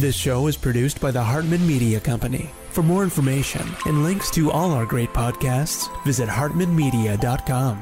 This show is produced by the Hartman Media Company. For more information and links to all our great podcasts, visit hartmanmedia.com.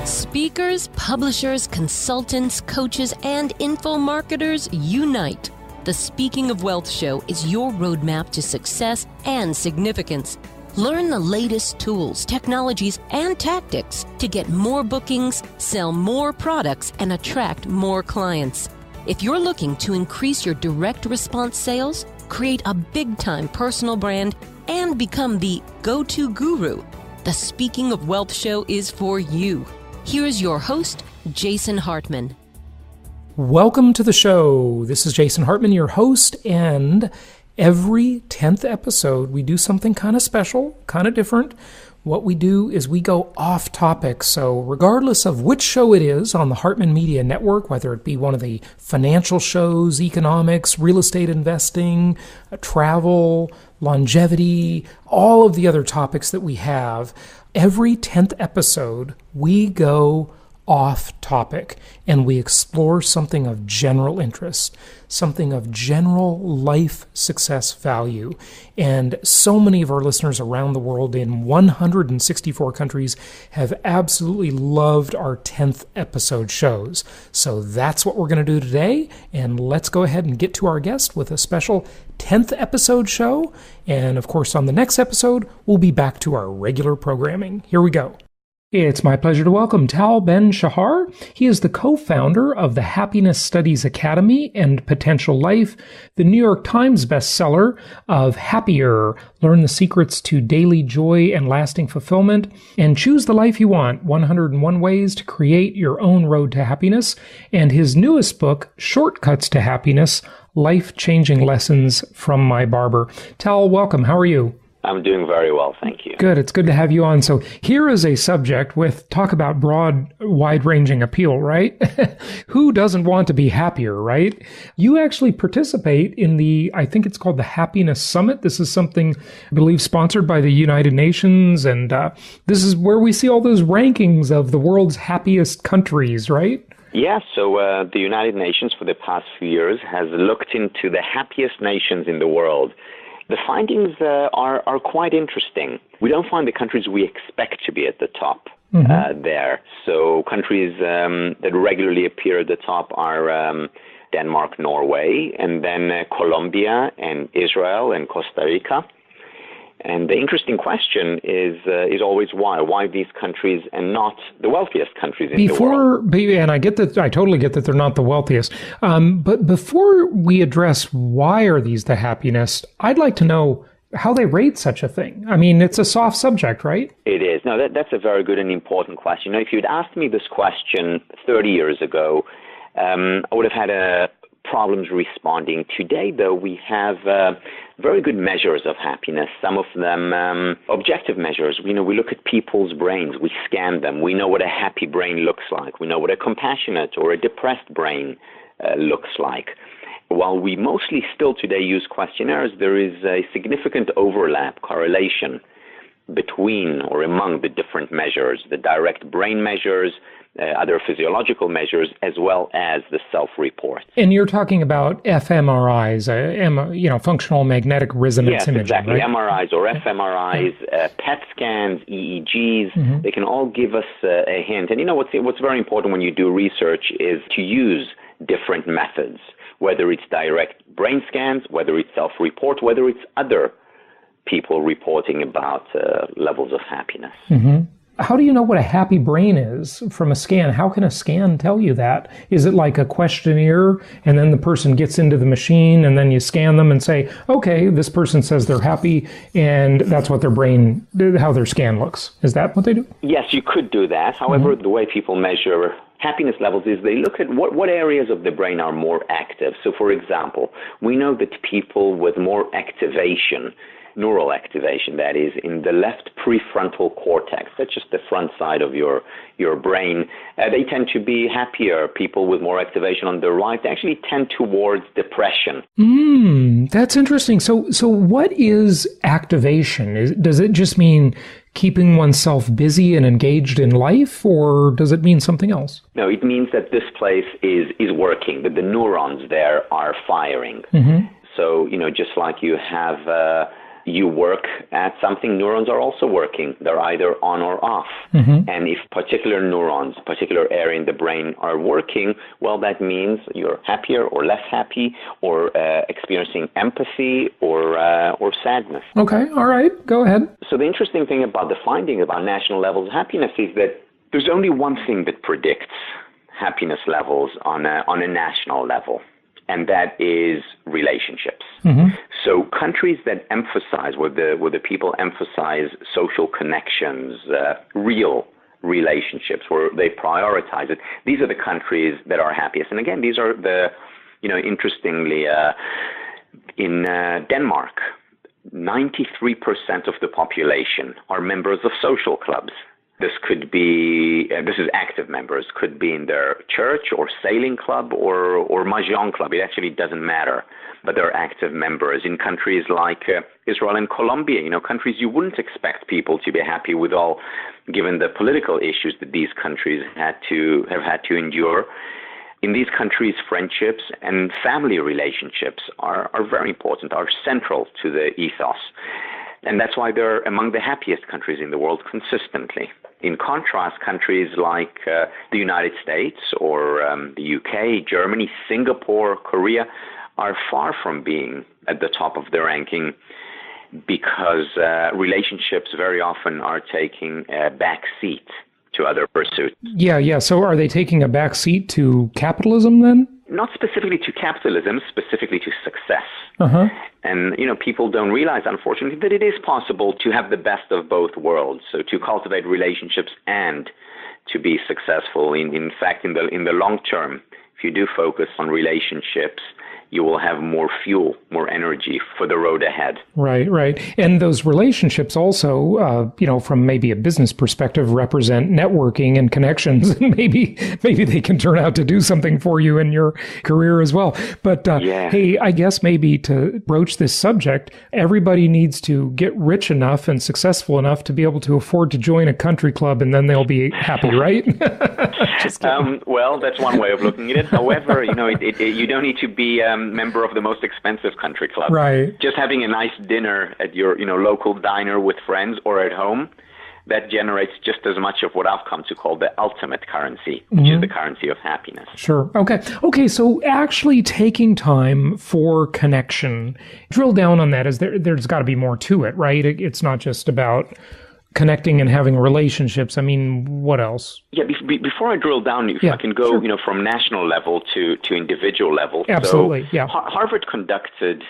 Speakers, publishers, consultants, coaches, and info marketers unite. The Speaking of Wealth Show is your roadmap to success and significance. Learn the latest tools, technologies, and tactics to get more bookings, sell more products, and attract more clients. If you're looking to increase your direct response sales, create a big-time personal brand, and become the go-to guru, the Speaking of Wealth Show is for you. Here's your host, Jason Hartman. Welcome to the show. This is Jason Hartman, your host, and every 10th episode, we do something kind of special, kind of different. What we do is we go off topic. So regardless of which show it is on the Hartman Media Network, whether it be one of the financial shows, economics, real estate investing, travel, longevity, all of the other topics that we have, every 10th episode, we go off topic and we explore something of general interest, something of general life success value. And so many of our listeners around the world in 164 countries have absolutely loved our 10th episode shows. So that's what we're going to do today. And let's go ahead and get to our guest with a special 10th episode show. And of course, on the next episode, we'll be back to our regular programming. Here we go. It's my pleasure to welcome Tal Ben-Shahar. He is the co-founder of the Happiness Studies Academy and Potential Life, the New York Times bestseller of Happier, Learn the Secrets to Daily Joy and Lasting Fulfillment, and Choose the Life You Want, 101 Ways to Create Your Own Road to Happiness, and his newest book, Shortcuts to Happiness, Life-Changing Lessons from My Barber. Tal, welcome. How are you? I'm doing very well, thank you. Good. It's good to have you on. So here is a subject with talk about broad, wide-ranging appeal, right? Who doesn't want to be happier, right? You actually participate in I think it's called the Happiness Summit. This is something, I believe, sponsored by the United Nations. And this is where we see all those rankings of the world's happiest countries, right? Yeah, so the United Nations for the past few years has looked into the happiest nations in the world. The findings are quite interesting. We don't find the countries we expect to be at the top there. So countries that regularly appear at the top are Denmark, Norway, and then Colombia and Israel and Costa Rica. And the interesting question is always why? Why these countries and not the wealthiest countries in the world? And I totally get that they're not the wealthiest. But before we address why are these the happiest, I'd like to know how they rate such a thing. I mean, it's a soft subject, right? It is. No, that's a very good and important question. If you'd asked me this question 30 years ago, I would have had problems responding. Today, though, we have very good measures of happiness, some of them objective measures. We look at people's brains, we scan them, we know what a happy brain looks like, we know what a compassionate or a depressed brain looks like. While we mostly still today use questionnaires, there is a significant overlap, correlation between or among the different measures, the direct brain measures, other physiological measures, as well as the self-reports. And you're talking about fMRIs, functional magnetic resonance imaging, exactly. Right? MRIs or fMRIs, PET scans, EEGs, they can all give us a hint. And what's very important when you do research is to use different methods, whether it's direct brain scans, whether it's self-report, whether it's other people reporting about levels of happiness. Mm-hmm. How do you know what a happy brain is from a scan? How can a scan tell you that? Is it like a questionnaire and then the person gets into the machine and then you scan them and say, okay, this person says they're happy and that's what how their scan looks. Is that what they do? Yes, you could do that. However, the way people measure happiness levels is they look at what areas of the brain are more active. So, for example, we know that people with more activation, neural activation, that is, in the left prefrontal cortex, that's just the front side of your brain, they tend to be happier. People with more activation on the right, they actually tend towards depression. That's interesting. So what is activation? Does it just mean keeping oneself busy and engaged in life, or does it mean something else? No, it means that this place is working, that the neurons there are firing. So, just like you have, you work at something, neurons are also working. They're either on or off. And if particular neurons, particular area in the brain are working, well, that means you're happier or less happy, or experiencing empathy or sadness. Okay, all right, go ahead. So the interesting thing about the finding about national levels of happiness is that there's only one thing that predicts happiness levels on a national level, and that is relationships. So countries that emphasize, where the people emphasize social connections, real relationships, where they prioritize it, these are the countries that are happiest. And again, these are interestingly, in Denmark, 93% of the population are members of social clubs. This is active members, could be in their church or sailing club or mahjong club. It actually doesn't matter, but they're active members. In countries like Israel and Colombia, countries you wouldn't expect people to be happy with, all given the political issues that these countries have had to endure. In these countries, friendships and family relationships are very important, are central to the ethos. And that's why they're among the happiest countries in the world consistently. In contrast, countries like the United States or the UK, Germany, Singapore, Korea are far from being at the top of the ranking, because relationships very often are taking a back seat to other pursuits. Yeah. So are they taking a back seat to capitalism then? Not specifically to capitalism, specifically to success. And, people don't realize, unfortunately, that it is possible to have the best of both worlds. So to cultivate relationships and to be successful. In fact, in the long term, if you do focus on relationships, you will have more fuel, more energy for the road ahead. Right. And those relationships also, from maybe a business perspective, represent networking and connections. And maybe they can turn out to do something for you in your career as well. But hey, I guess maybe to broach this subject, everybody needs to get rich enough and successful enough to be able to afford to join a country club, and then they'll be happy, right? Well, that's one way of looking at it. However, you don't need to be member of the most expensive country club. Right. Just having a nice dinner at your local diner with friends or at home, that generates just as much of what I've come to call the ultimate currency, which is the currency of happiness. Sure. Okay. So actually taking time for connection, drill down on that. There's got to be more to it, right? It's not just about connecting and having relationships. I mean, what else? Yeah, before I drill down, if I can go, from national level to individual level. Absolutely, so, Harvard conducted,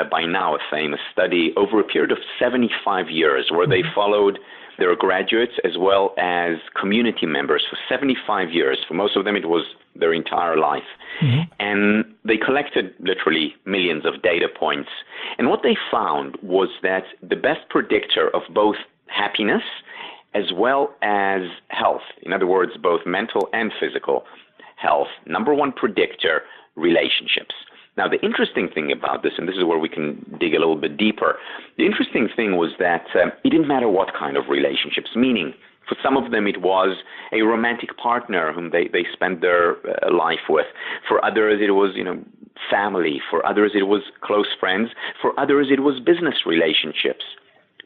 by now, a famous study over a period of 75 years where they followed their graduates as well as community members for 75 years. For most of them, it was their entire life. And they collected literally millions of data points. And what they found was that the best predictor of both happiness as well as health, in other words, both mental and physical health, number one predictor, relationships. Now, the interesting thing about this, and this is where we can dig a little bit deeper, the interesting thing was that it didn't matter what kind of relationships, meaning for some of them it was a romantic partner whom they spent their life with. For others it was, family. For others it was close friends. For others it was business relationships.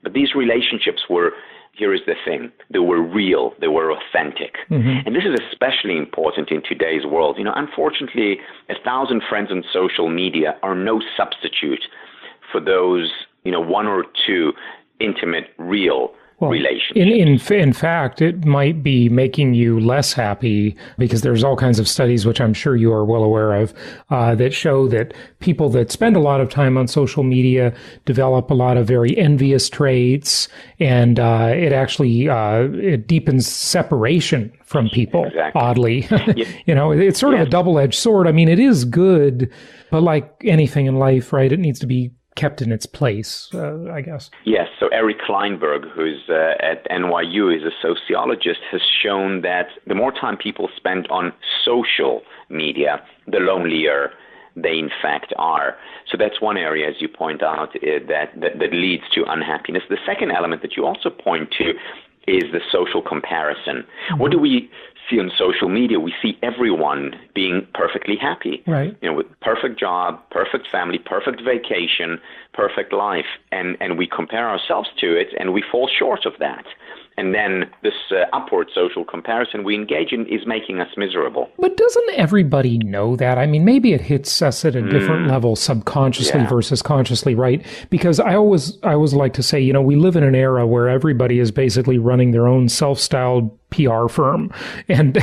But these relationships were, here is the thing, they were real, they were authentic. And this is especially important in today's world. Unfortunately, 1,000 friends on social media are no substitute for those, one or two intimate, real relationships. In fact, it might be making you less happy, because there's all kinds of studies, which I'm sure you are well aware of, that show that people that spend a lot of time on social media develop a lot of very envious traits, and it actually it deepens separation from people, oddly. It's sort of a double-edged sword. I mean, it is good, but like anything in life, right, it needs to be kept in its place, I guess. Yes. So Eric Kleinberg, who's at NYU, is a sociologist, has shown that the more time people spend on social media, the lonelier they in fact are. So that's one area, as you point out, that leads to unhappiness. The second element that you also point to is the social comparison. Mm-hmm. What do we see on social media? We see everyone being perfectly happy, right? With perfect job, perfect family, perfect vacation, perfect life, and we compare ourselves to it, and we fall short of that. And then this upward social comparison we engage in is making us miserable. But doesn't everybody know that? I mean, maybe it hits us at a different level subconsciously versus consciously, right? Because I always like to say, we live in an era where everybody is basically running their own self-styled PR firm. And,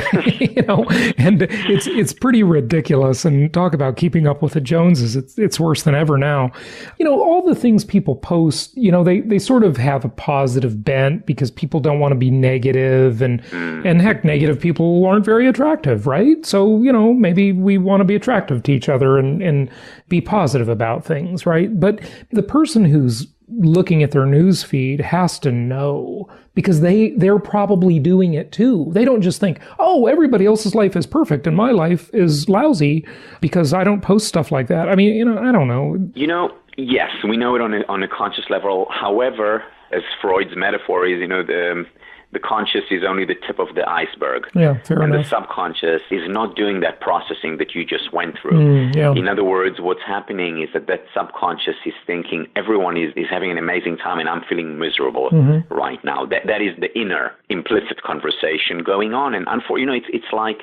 and it's pretty ridiculous. And talk about keeping up with the Joneses. It's worse than ever now. All the things people post, they sort of have a positive bent because people don't want to be negative and heck, negative people aren't very attractive, right? So, maybe we want to be attractive to each other and be positive about things, right? But the person who's looking at their news feed has to know, because they're probably doing it too. They don't just think, oh, everybody else's life is perfect and my life is lousy because I don't post stuff like that. I mean, I don't know. Yes, we know it on a conscious level. However, as Freud's metaphor is, the conscious is only the tip of the iceberg. Yeah, fair enough. The subconscious is not doing that processing that you just went through. In other words, what's happening is that subconscious is thinking everyone is having an amazing time and I'm feeling miserable right now. That is the inner implicit conversation going on. And unfortunately, it's like...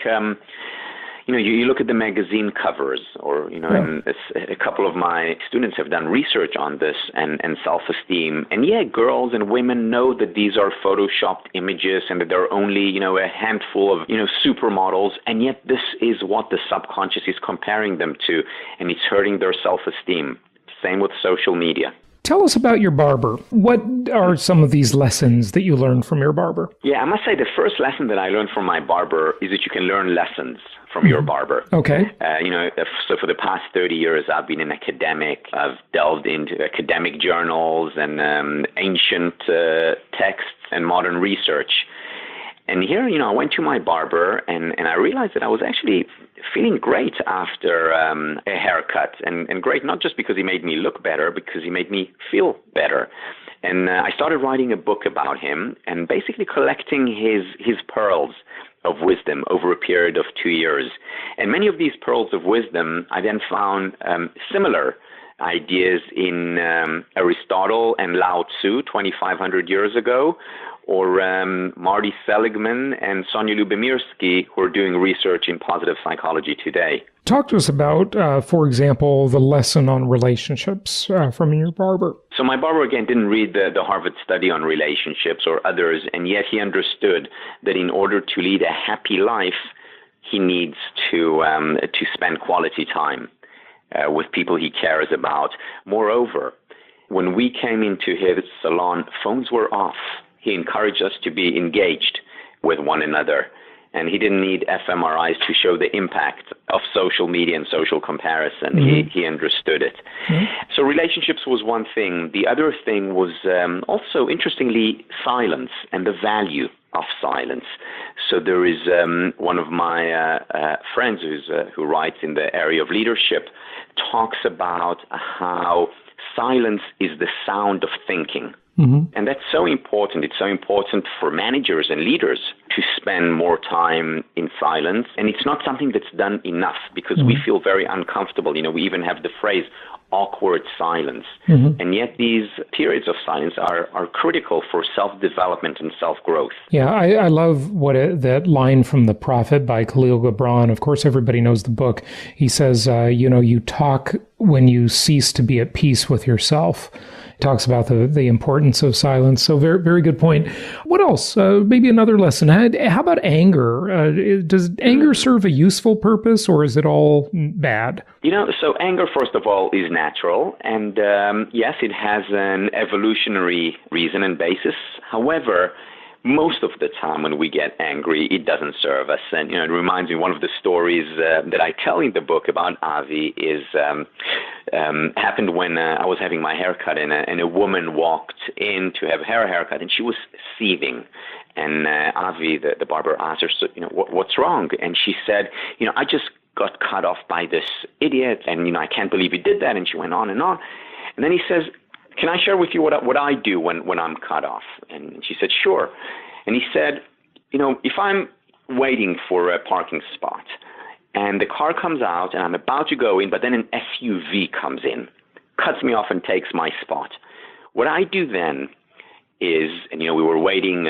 you look at the magazine covers, or, and a couple of my students have done research on this and self-esteem. And girls and women know that these are photoshopped images and that there are only, a handful of, supermodels. And yet this is what the subconscious is comparing them to, and it's hurting their self-esteem. Same with social media. Tell us about your barber. What are some of these lessons that you learned from your barber? Yeah, I must say the first lesson that I learned from my barber is that you can learn lessons from your barber. Okay. So for the past 30 years, I've been an academic. I've delved into academic journals and ancient texts and modern research. And here, I went to my barber and I realized that I was actually feeling great after a haircut. And great not just because he made me look better, because he made me feel better. And I started writing a book about him and basically collecting his pearls of wisdom over a period of 2 years. And many of these pearls of wisdom, I then found similar ideas in Aristotle and Lao Tzu 2,500 years ago, or Marty Seligman and Sonia Lyubomirsky, who are doing research in positive psychology today. Talk to us about, for example, the lesson on relationships from your barber. So my barber, again, didn't read the Harvard study on relationships or others, and yet he understood that in order to lead a happy life, he needs to spend quality time with people he cares about. Moreover, when we came into his salon, phones were off. He encouraged us to be engaged with one another. And he didn't need fMRIs to show the impact of social media and social comparison. He understood it. So relationships was one thing. The other thing was also, interestingly, silence and the value of silence. So there is one of my friends who writes in the area of leadership, talks about how silence is the sound of thinking. And that's so important. It's so important for managers and leaders to spend more time in silence. And it's not something that's done enough because we feel very uncomfortable. We even have the phrase awkward silence. And yet these periods of silence are critical for self-development and self-growth. Yeah, I love that line from The Prophet by Khalil Gibran. Of course, everybody knows the book. He says, you talk when you cease to be at peace with yourself. Talks about the importance of silence. So very, very good point. What else? Maybe another lesson. How about anger? Does anger serve a useful purpose, or is it all bad? So anger, first of all, is natural. And yes, it has an evolutionary reason and basis. However, most of the time when we get angry, it doesn't serve us. And, it reminds me, one of the stories that I tell in the book about Avi happened when I was having my haircut and a woman walked in to have her haircut and she was seething. And Avi, the barber, asked her, what's wrong? And she said, I just got cut off by this idiot, and, I can't believe he did that. And she went on and on. And then he says, can I share with you what I do when I'm cut off? And she said, sure. And he said, if I'm waiting for a parking spot and the car comes out and I'm about to go in, but then an SUV comes in, cuts me off and takes my spot. What I do then is, and we were waiting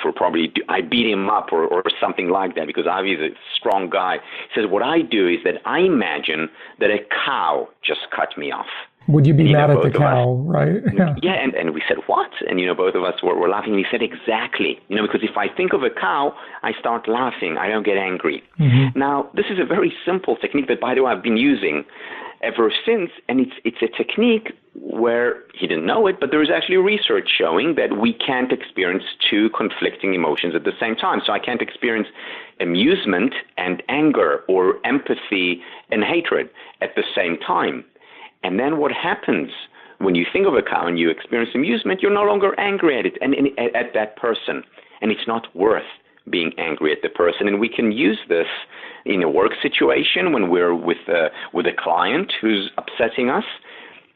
for probably, I beat him up or something like that because obviously he's a strong guy. He says, what I do is that I imagine that a cow just cut me off. Would you be mad at the cow, right? Yeah, and we said, what? And, both of us were laughing. And he said, exactly. Because if I think of a cow, I start laughing. I don't get angry. Mm-hmm. Now, this is a very simple technique that, by the way, I've been using ever since. And it's a technique where he didn't know it, but there is actually research showing that we can't experience two conflicting emotions at the same time. So I can't experience amusement and anger or empathy and hatred at the same time. And then what happens when you think of a cow and you experience amusement, you're no longer angry at it and at that person. And it's not worth being angry at the person. And we can use this in a work situation when we're with a client who's upsetting us,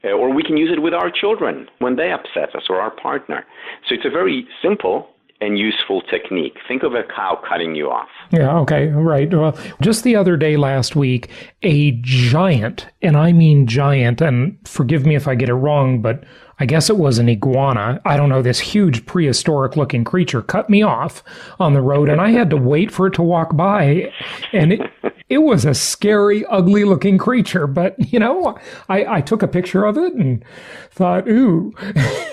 or we can use it with our children when they upset us or our partner. So it's a very simple and useful technique. Think of a cow cutting you off. Yeah, okay, right. Well, just the other day last week, a giant, and I mean giant, and forgive me if I get it wrong, but I guess it was an iguana. I don't know, this huge prehistoric looking creature cut me off on the road, and I had to wait for it to walk by, and it was a scary, ugly looking creature. But, I took a picture of it and thought, ooh,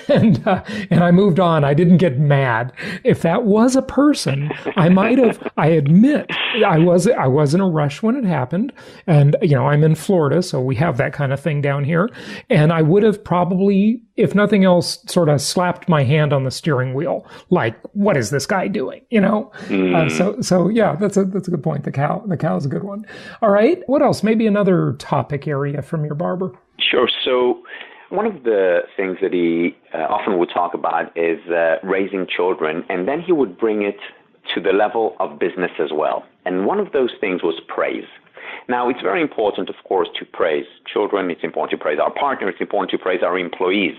and I moved on. I didn't get mad. If that was a person, I might have, I admit, I was in a rush when it happened. And, I'm in Florida, so we have that kind of thing down here. And I would have probably, if nothing else, sort of slapped my hand on the steering wheel. Like, what is this guy doing? So yeah, that's a good point. The cow is a good one. All right. What else? Maybe another topic area from your barber. Sure. So one of the things that he often would talk about is raising children, and then he would bring it to the level of business as well. And one of those things was praise. Now, it's very important, of course, to praise children. It's important to praise our partner. It's important to praise our employees.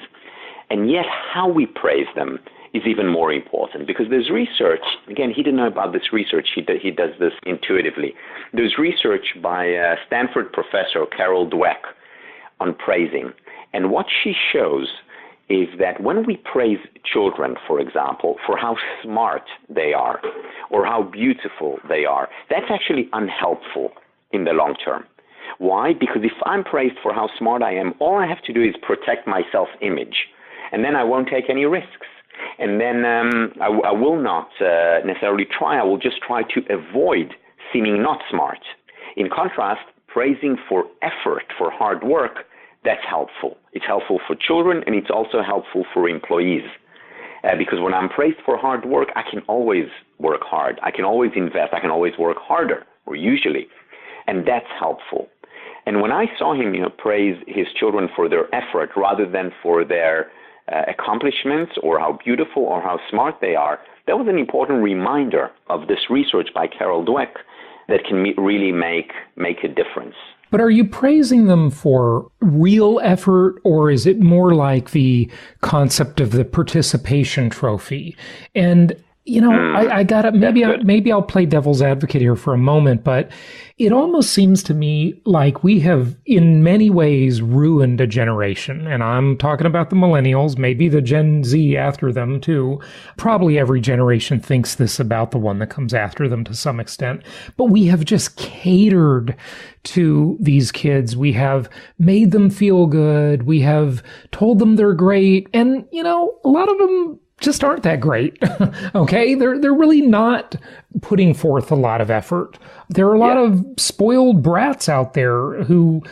And yet how we praise them is even more important, because there's research. Again, he didn't know about this research. He does this intuitively. There's research by Stanford professor Carol Dweck on praising. And what she shows is that when we praise children, for example, for how smart they are or how beautiful they are, that's actually unhelpful in the long term. Why? Because if I'm praised for how smart I am, all I have to do is protect my self-image, and then I won't take any risks. And then I will not necessarily try. I will just try to avoid seeming not smart. In contrast, praising for effort, for hard work, that's helpful. It's helpful for children, and it's also helpful for employees. Because when I'm praised for hard work, I can always work hard. I can always invest. I can always work harder, or usually. And that's helpful. And when I saw him, praise his children for their effort rather than for their accomplishments or how beautiful or how smart they are, that was an important reminder of this research by Carol Dweck that can really make a difference. But are you praising them for real effort, or is it more like the concept of the participation trophy? And I gotta, maybe I'll play devil's advocate here for a moment, but it almost seems to me like we have in many ways ruined a generation. And I'm talking about the millennials, maybe the Gen Z after them too. Probably every generation thinks this about the one that comes after them to some extent. But we have just catered to these kids. We have made them feel good. We have told them they're great. And, a lot of them just aren't that great. Okay? They're really not putting forth a lot of effort. There are a lot of spoiled brats out there who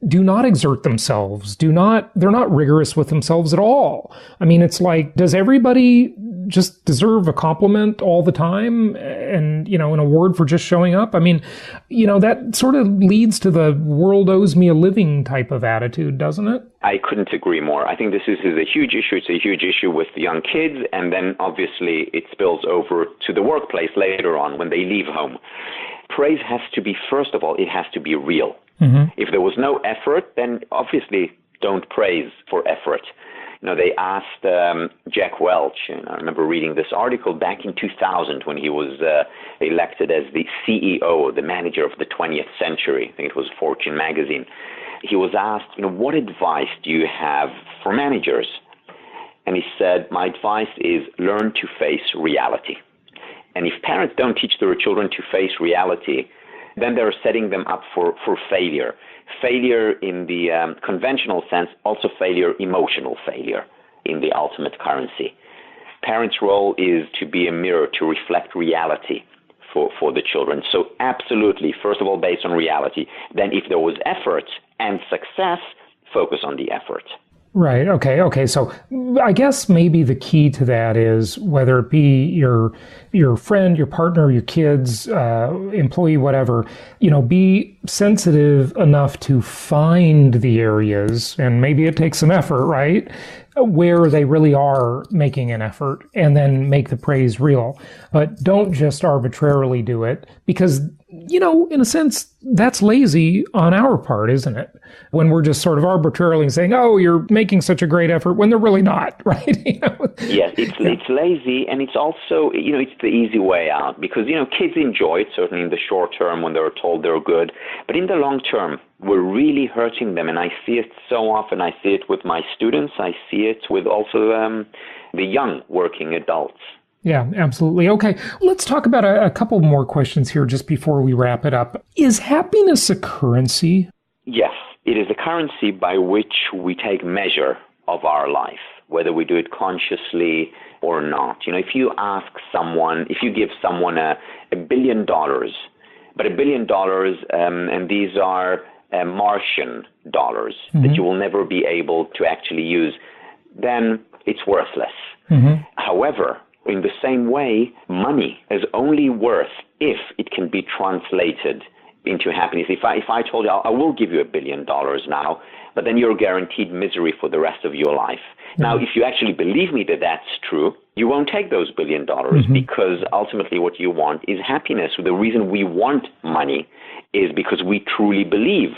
do not exert themselves, they're not rigorous with themselves at all. I mean, it's like, does everybody just deserve a compliment all the time and, an award for just showing up? I mean, that sort of leads to the world owes me a living type of attitude, doesn't it? I couldn't agree more. I think this is a huge issue. It's a huge issue with the young kids, and then obviously it spills over to the workplace later on when they leave home. praise has to be, first of all, it has to be real. If there was no effort, then obviously don't praise for effort. They asked Jack Welch, and I remember reading this article back in 2000 when he was elected as the CEO, the manager of the 20th century. I think it was Fortune magazine. He was asked, what advice do you have for managers? And he said, my advice is learn to face reality. And if parents don't teach their children to face reality, then they're setting them up for failure. Failure in the conventional sense, also failure, emotional failure in the ultimate currency. Parents' role is to be a mirror, to reflect reality for the children. So absolutely, first of all, based on reality. Then if there was effort and success, focus on the effort. Right. Okay. So I guess maybe the key to that is whether it be your friend, your partner, your kids, employee, whatever, be sensitive enough to find the areas, and maybe it takes some effort, right, where they really are making an effort, and then make the praise real. But don't just arbitrarily do it, because, in a sense, that's lazy on our part, isn't it? When we're just sort of arbitrarily saying, oh, you're making such a great effort, when they're really not, right? Yes, it's lazy, and it's also, it's the easy way out, because, kids enjoy it, certainly in the short term when they're told they're good, but in the long term, we're really hurting them, and I see it so often. I see it with my students. I see it with also the young working adults. Yeah, absolutely. Okay, let's talk about a couple more questions here just before we wrap it up. Is happiness a currency? Yes, it is a currency by which we take measure of our life, whether we do it consciously or not. If you ask someone, if you give someone $1 billion, but $1 billion, and these are Martian dollars that you will never be able to actually use, then it's worthless. However, in the same way, money is only worth if it can be translated into happiness. If I told you, I will give you $1 billion now, but then you're guaranteed misery for the rest of your life. Now, if you actually believe me that that's true, you won't take those $1 billion because ultimately what you want is happiness. So the reason we want money is because we truly believe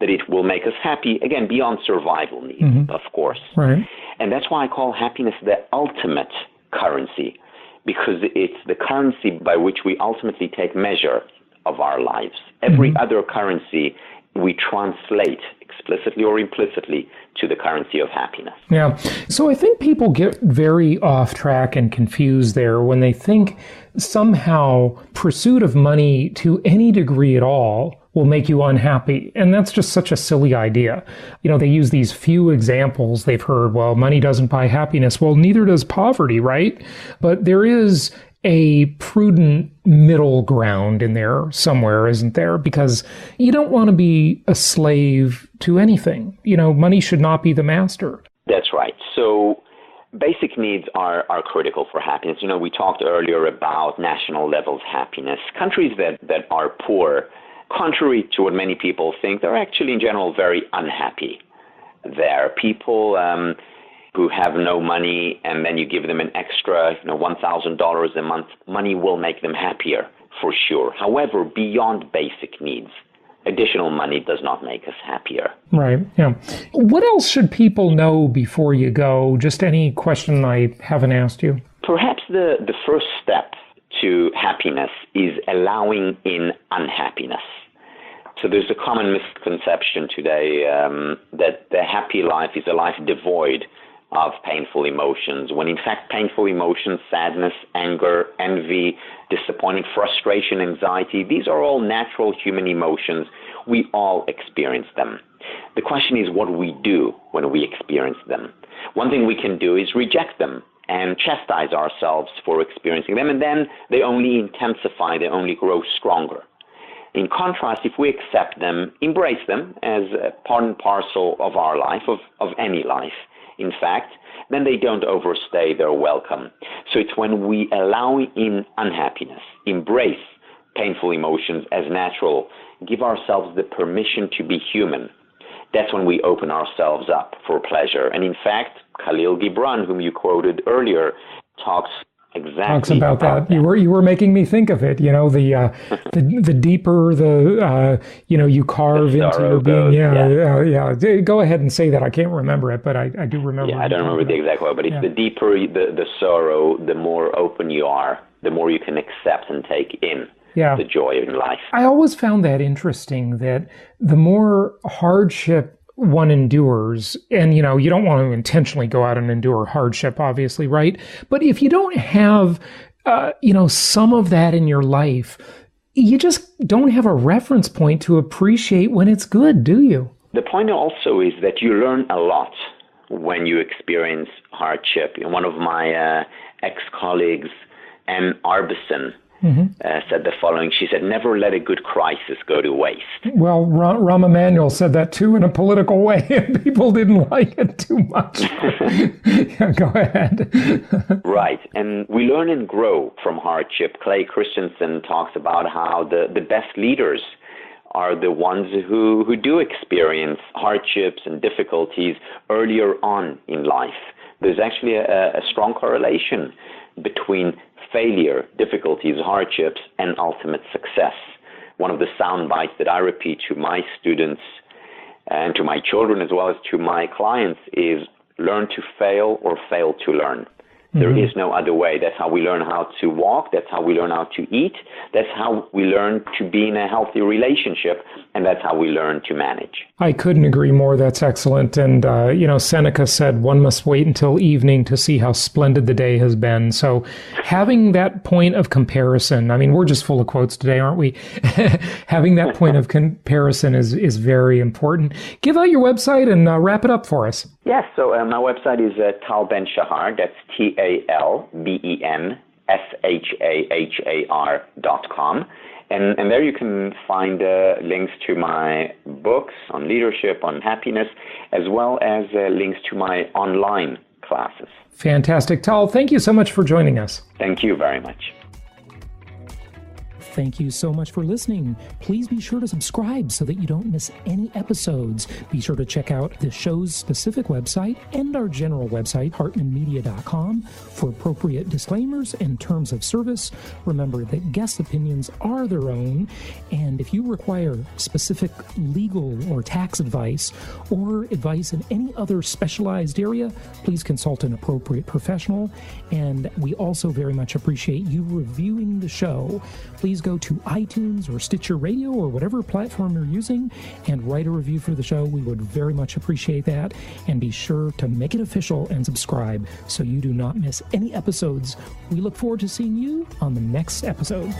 that it will make us happy, again, beyond survival needs, of course. Right. And that's why I call happiness the ultimate currency, because it's the currency by which we ultimately take measure of our lives. Every other currency we translate explicitly or implicitly to the currency of happiness. Yeah. So I think people get very off track and confused there when they think somehow pursuit of money to any degree at all will make you unhappy. And that's just such a silly idea. They use these few examples they've heard. Well, money doesn't buy happiness. Well, neither does poverty, right? But there is a prudent middle ground in there somewhere, isn't there? Because you don't want to be a slave to anything. Money should not be the master. That's right. So basic needs are critical for happiness. We talked earlier about national levels happiness. Countries that are poor, contrary to what many people think, they're actually in general very unhappy there. People who have no money, and then you give them an extra, $1,000 a month, money will make them happier for sure. However, beyond basic needs, additional money does not make us happier. Right. Yeah. What else should people know before you go? Just any question I haven't asked you. Perhaps the first step to happiness is allowing in unhappiness. So there's a common misconception today that the happy life is a life devoid of painful emotions, when in fact painful emotions, sadness, anger, envy, disappointment, frustration, anxiety, these are all natural human emotions. We all experience them. The question is what we do when we experience them. One thing we can do is reject them and chastise ourselves for experiencing them, and then they only intensify, they only grow stronger. In contrast, if we accept them, embrace them as a part and parcel of our life, of any life, in fact, then they don't overstay their welcome. So it's when we allow in unhappiness, embrace painful emotions as natural, give ourselves the permission to be human, that's when we open ourselves up for pleasure. And in fact, Khalil Gibran, whom you quoted earlier, talks Exactly. Talks about that. You were making me think of it. The deeper you carve into your being. Yeah. Go ahead and say that. I can't remember it, but I do remember. Yeah, I don't remember the exact word, but it's the deeper the sorrow, the more open you are, the more you can accept and take in the joy in life. I always found that interesting, that the more hardship one endures, and you don't want to intentionally go out and endure hardship, obviously, right? But if you don't have some of that in your life, you just don't have a reference point to appreciate when it's good, do you? The point also is that you learn a lot when you experience hardship. One of my ex-colleagues, Ann Arbison, said the following. She said, "Never let a good crisis go to waste." Well, Rahm Emanuel said that too in a political way, and people didn't like it too much. Yeah, go ahead. Right, and we learn and grow from hardship. Clay Christensen talks about how the best leaders are the ones who do experience hardships and difficulties earlier on in life. There's actually a strong correlation between failure, difficulties, hardships, and ultimate success. One of the sound bites that I repeat to my students and to my children as well as to my clients is learn to fail or fail to learn. There is no other way. That's how we learn how to walk. That's how we learn how to eat. That's how we learn to be in a healthy relationship. And that's how we learn to manage. I couldn't agree more. That's excellent. And, Seneca said one must wait until evening to see how splendid the day has been. So having that point of comparison, I mean, we're just full of quotes today, aren't we? Having that point of comparison is very important. Give out your website and wrap it up for us. Yes, so my website is Tal Ben-Shahar. That's TalBenshahar.com. And there you can find links to my books on leadership, on happiness, as well as links to my online classes. Fantastic. Tal, thank you so much for joining us. Thank you very much. Thank you so much for listening. Please be sure to subscribe so that you don't miss any episodes. Be sure to check out the show's specific website and our general website, hartmanmedia.com, for appropriate disclaimers and terms of service. Remember that guest opinions are their own, and if you require specific legal or tax advice or advice in any other specialized area, please consult an appropriate professional. And we also very much appreciate you reviewing the show. Please go to iTunes or Stitcher Radio or whatever platform you're using and write a review for the show. We would very much appreciate that. And be sure to make it official and subscribe so you do not miss any episodes. We look forward to seeing you on the next episode.